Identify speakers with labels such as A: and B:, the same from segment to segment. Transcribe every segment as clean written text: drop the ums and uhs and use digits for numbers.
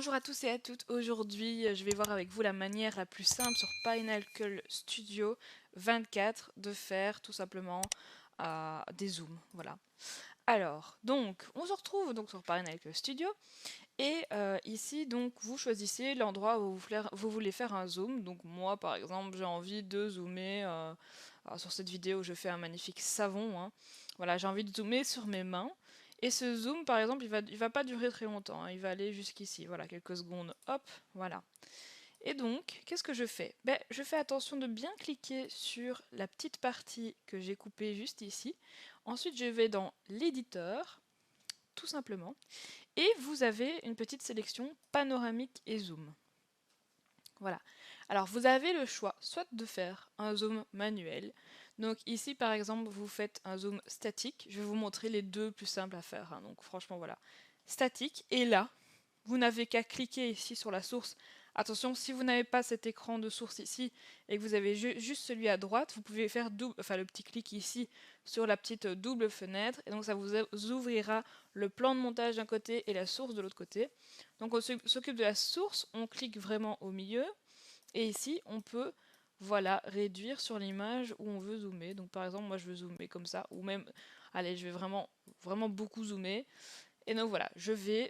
A: Bonjour à tous et à toutes, aujourd'hui je vais voir avec vous la manière la plus simple sur Pinnacle Studio 24 de faire tout simplement des zooms, voilà. Alors, donc, on se retrouve donc sur Pinnacle Studio et ici donc vous choisissez l'endroit où vous voulez faire un zoom. Donc moi par exemple j'ai envie de zoomer, sur cette vidéo je fais un magnifique savon, hein. Voilà, j'ai envie de zoomer sur mes mains. Et ce zoom par exemple il va pas durer très longtemps, hein. Il va aller jusqu'ici, voilà, quelques secondes, hop, voilà. Et donc, qu'est-ce que je fais? Ben, je fais attention de bien cliquer sur la petite partie que j'ai coupée juste ici. Ensuite, je vais dans l'éditeur, tout simplement. Et vous avez une petite sélection panoramique et zoom. Voilà. Alors vous avez le choix soit de faire un zoom manuel. Donc ici par exemple vous faites un zoom statique. Je vais vous montrer les deux plus simples à faire, hein. Donc franchement voilà. Statique. Et là, vous n'avez qu'à cliquer ici sur la source. Attention, si vous n'avez pas cet écran de source ici et que vous avez juste celui à droite, vous pouvez faire le petit clic ici sur la petite double fenêtre et donc ça vous ouvrira le plan de montage d'un côté et la source de l'autre côté. Donc on s'occupe de la source, on clique vraiment au milieu et ici on peut voilà réduire sur l'image où on veut zoomer. Donc par exemple moi je veux zoomer comme ça ou même allez je vais vraiment beaucoup zoomer et donc voilà je vais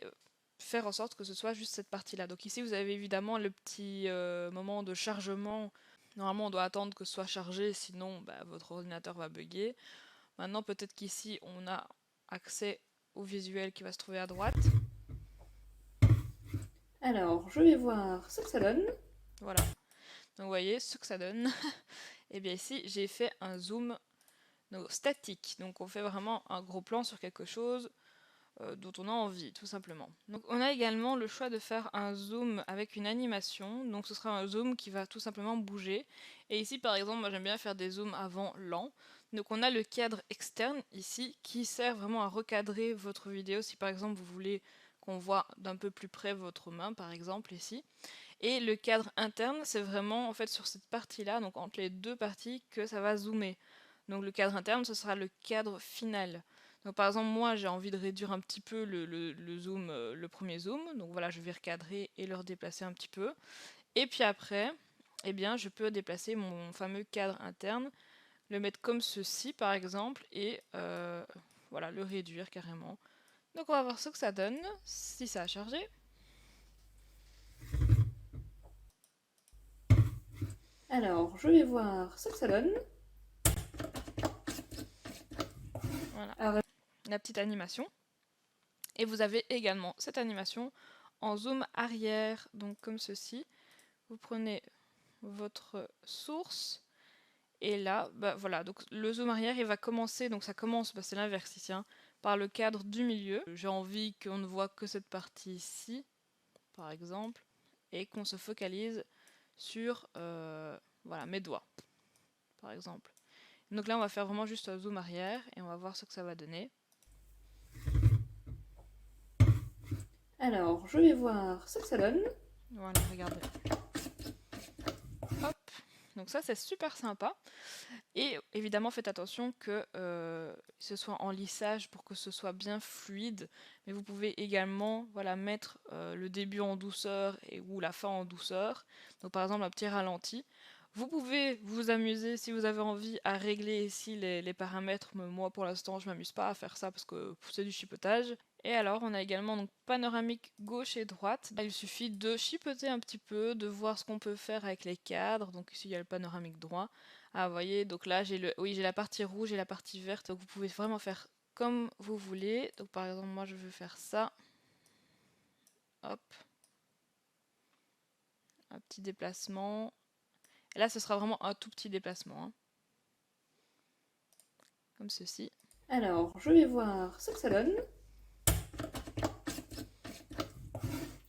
A: faire en sorte que ce soit juste cette partie-là. Donc ici vous avez évidemment le petit moment de chargement. Normalement on doit attendre que ce soit chargé, sinon bah, votre ordinateur va bugger. Maintenant peut-être qu'ici on a accès au visuel qui va se trouver à droite.
B: Alors, je vais voir ce que ça donne.
A: Voilà. Donc vous voyez ce que ça donne. Et bien ici j'ai fait un zoom donc, statique. Donc on fait vraiment un gros plan sur quelque chose dont on a envie, tout simplement. Donc on a également le choix de faire un zoom avec une animation, donc ce sera un zoom qui va tout simplement bouger. Et ici par exemple, moi j'aime bien faire des zooms avant lents. Donc on a le cadre externe ici qui sert vraiment à recadrer votre vidéo si par exemple vous voulez qu'on voit d'un peu plus près votre main par exemple ici. Et le cadre interne c'est vraiment en fait sur cette partie là, donc entre les deux parties que ça va zoomer. Donc le cadre interne ce sera le cadre final. Donc par exemple moi j'ai envie de réduire un petit peu le zoom, le premier zoom, donc voilà je vais recadrer et le redéplacer un petit peu. Et puis après, eh bien je peux déplacer mon fameux cadre interne, le mettre comme ceci par exemple et voilà le réduire carrément. Donc on va voir ce que ça donne, si ça a chargé.
B: Alors, je vais voir ce que ça donne.
A: Voilà,
B: Alors,
A: la petite animation. Et vous avez également cette animation en zoom arrière, donc comme ceci. Vous prenez votre source. Et là, bah voilà, donc le zoom arrière il va commencer, donc ça commence, bah c'est l'inverse ici, hein, par le cadre du milieu. J'ai envie qu'on ne voit que cette partie ici, par exemple, et qu'on se focalise sur voilà, mes doigts, par exemple. Donc là on va faire vraiment juste un zoom arrière et on va voir ce que ça va donner.
B: je vais voir ce que ça donne.
A: Voilà, regardez. Hop, donc ça c'est super sympa. Et évidemment, faites attention que ce soit en lissage pour que ce soit bien fluide. Mais vous pouvez également voilà, mettre le début en douceur ou la fin en douceur. Donc par exemple un petit ralenti. Vous pouvez vous amuser si vous avez envie à régler ici les paramètres. Mais moi pour l'instant je m'amuse pas à faire ça parce que c'est du chipotage. Et alors on a également donc panoramique gauche et droite. Il suffit de chipoter un petit peu, de voir ce qu'on peut faire avec les cadres. Donc ici il y a le panoramique droit. Ah, vous voyez, donc là j'ai la partie rouge et la partie verte, donc vous pouvez vraiment faire comme vous voulez. Donc par exemple, moi je veux faire ça. Hop, un petit déplacement. Et là, ce sera vraiment un tout petit déplacement, hein, comme ceci.
B: Alors, je vais voir ce que ça donne.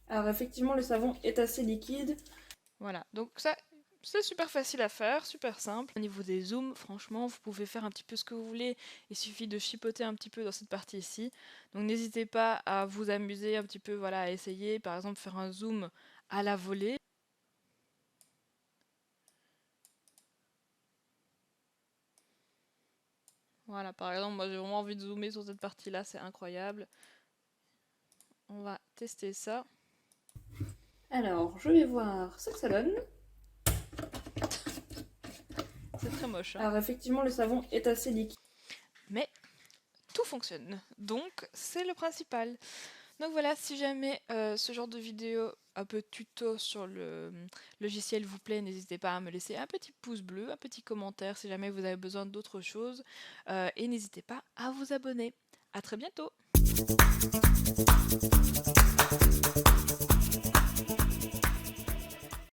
B: Alors, effectivement, le savon est assez liquide.
A: Voilà, donc ça, c'est super facile à faire, super simple. Au niveau des zooms, franchement, vous pouvez faire un petit peu ce que vous voulez. Il suffit de chipoter un petit peu dans cette partie ici. Donc n'hésitez pas à vous amuser un petit peu, voilà, à essayer, par exemple, faire un zoom à la volée. Voilà, par exemple, moi j'ai vraiment envie de zoomer sur cette partie-là, c'est incroyable. On va tester ça.
B: Alors, je vais voir ce que ça donne.
A: C'est très moche, hein.
B: Alors, effectivement, le savon est assez liquide.
A: Mais tout fonctionne, donc c'est le principal. Donc voilà, si jamais ce genre de vidéo un peu tuto sur le logiciel vous plaît, n'hésitez pas à me laisser un petit pouce bleu, un petit commentaire si jamais vous avez besoin d'autre chose. Et n'hésitez pas à vous abonner. À très bientôt!